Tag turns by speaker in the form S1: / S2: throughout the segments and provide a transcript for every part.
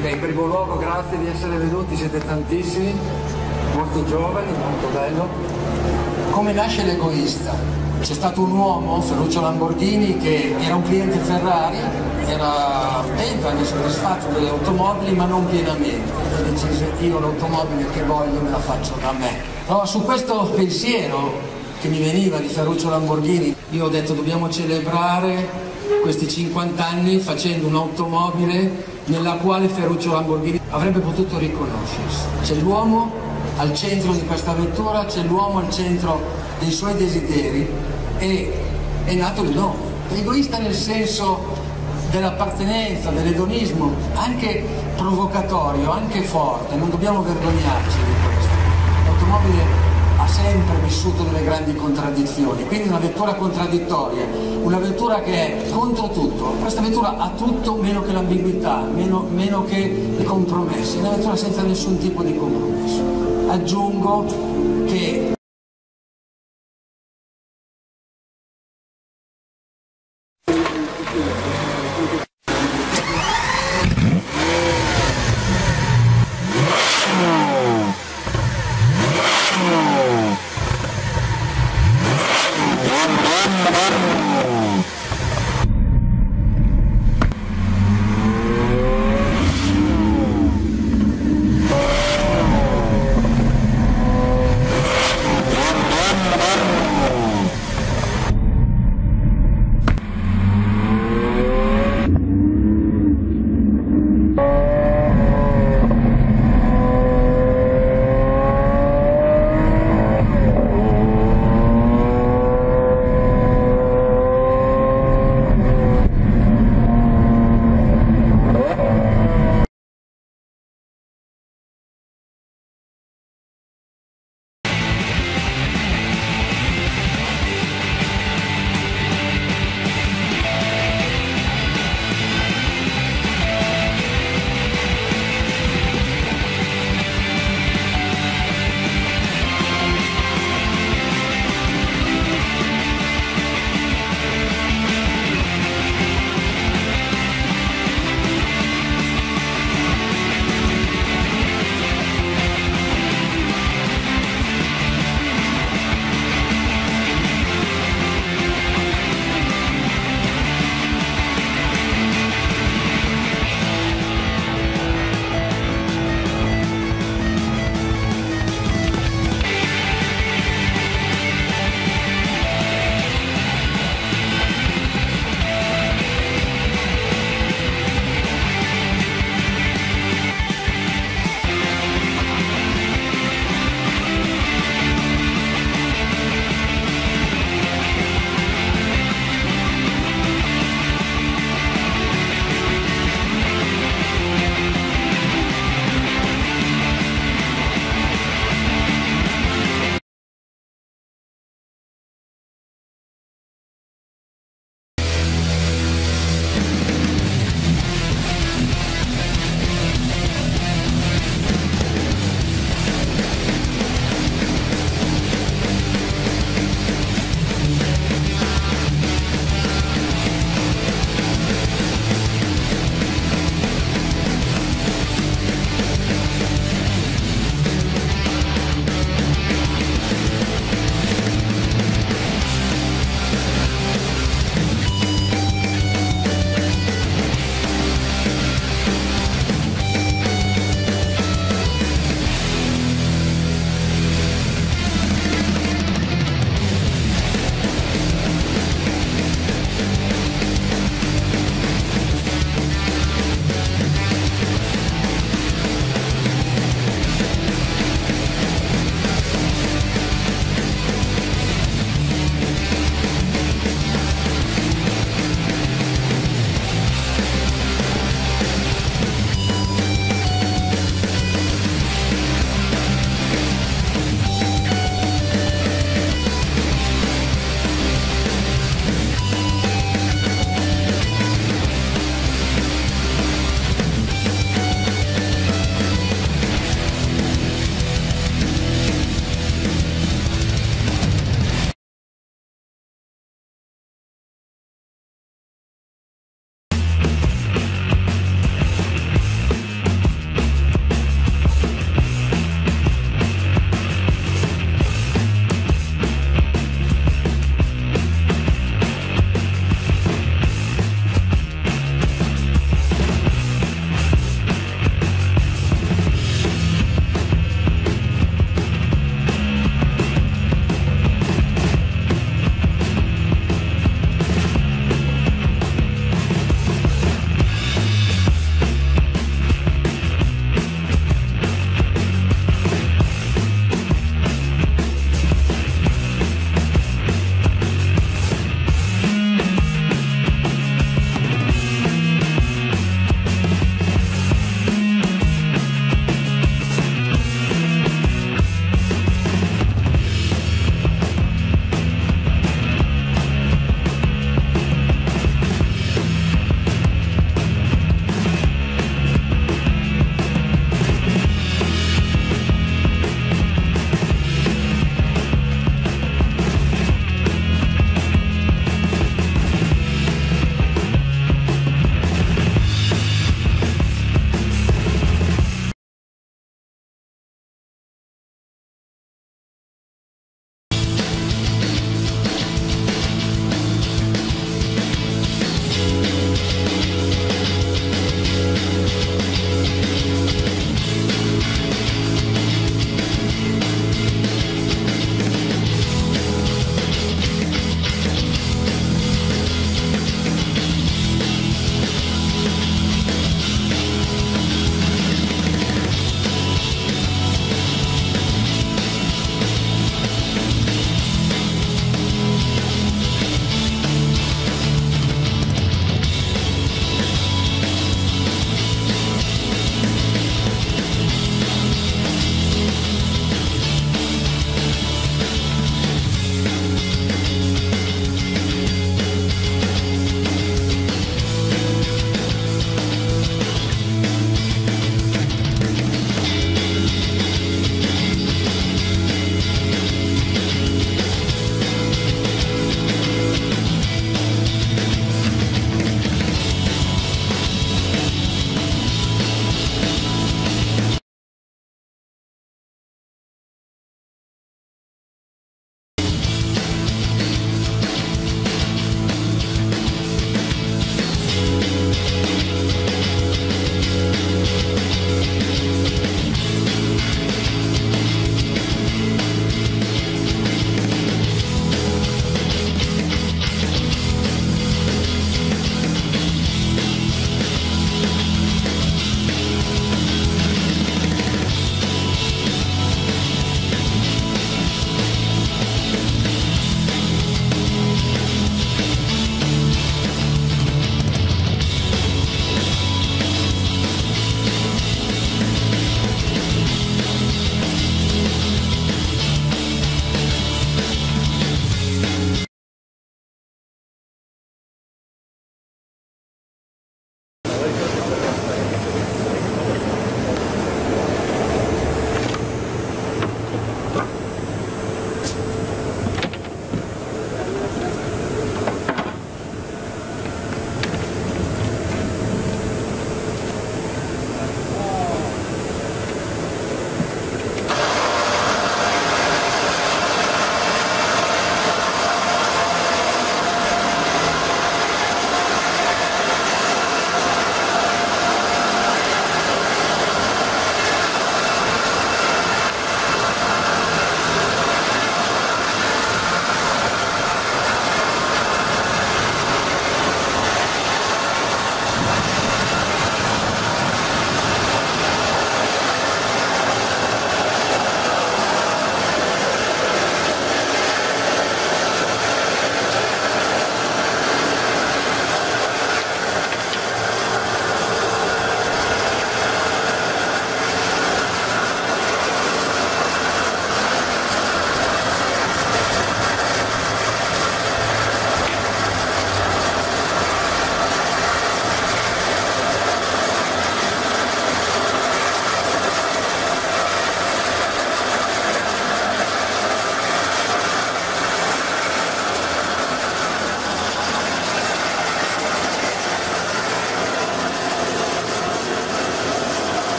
S1: Beh, in primo luogo grazie di essere venuti, siete tantissimi, molto giovani, molto bello. Come nasce l'Egoista? C'è stato un uomo, Ferruccio Lamborghini, che era un cliente Ferrari, era contento, anche soddisfatto delle automobili, ma non pienamente. E decise: io l'automobile che voglio me la faccio da me. Allora, su questo pensiero che mi veniva di Ferruccio Lamborghini, io ho detto: dobbiamo celebrare questi 50 anni facendo un'automobile nella quale Ferruccio Lamborghini avrebbe potuto riconoscersi. C'è l'uomo al centro di questa vettura, c'è l'uomo al centro dei suoi desideri, e è nato il nome. Egoista nel senso dell'appartenenza, dell'edonismo, anche provocatorio, anche forte, non dobbiamo vergognarci di questo. L'automobile ha sempre vissuto delle grandi contraddizioni, quindi una vettura contraddittoria, una vettura che è contro tutto. Questa vettura ha tutto meno che l'ambiguità, meno che i compromessi, una vettura senza nessun tipo di compromesso. Aggiungo che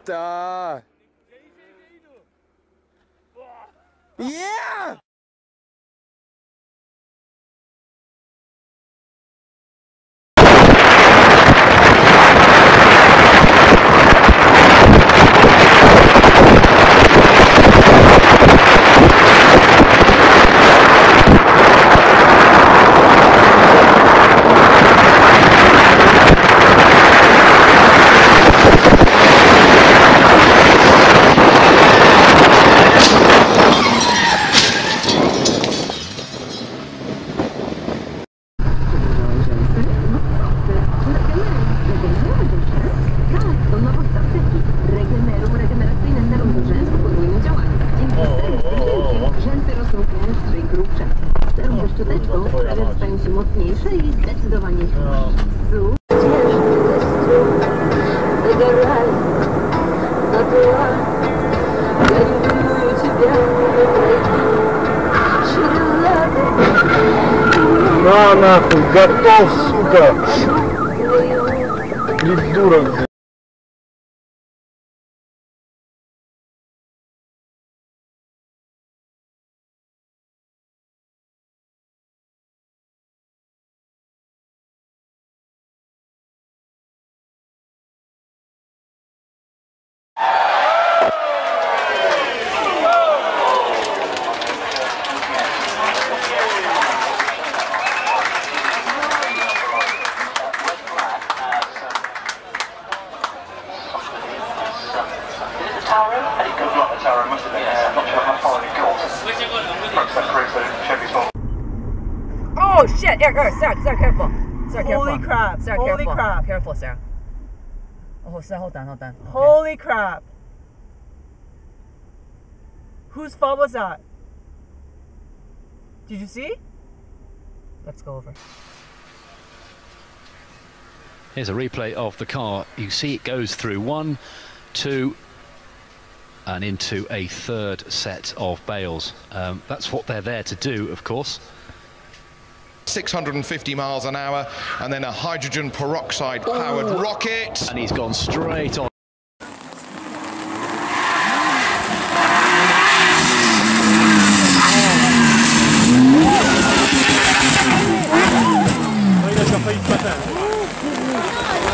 S2: putain! Yeah!
S3: Szczoteczką sprawy stają się mocniejsze i zdecydowanie
S2: На нахуй, готов, сука! Придурок.
S4: Oh shit! Yeah, go, Sarah, careful. Sarah, careful.
S5: Holy crap.
S4: Sarah,
S5: Holy
S4: careful.
S5: crap.
S4: Careful, Sarah. Oh, Sarah, hold on. Okay.
S5: Holy crap. Whose fault was that? Did you see?
S4: Let's go over.
S6: Here's a replay of the car. You see it goes through 1, 2, and into a third set of bales. That's what they're there to do, of course.
S7: 650 miles an hour, and then a hydrogen peroxide powered rocket.
S6: And he's gone straight on.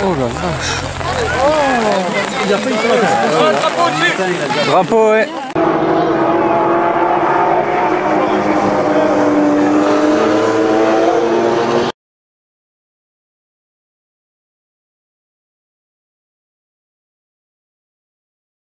S2: Oh la vache. Oh, il a failli se matin. Drapeau, ouais.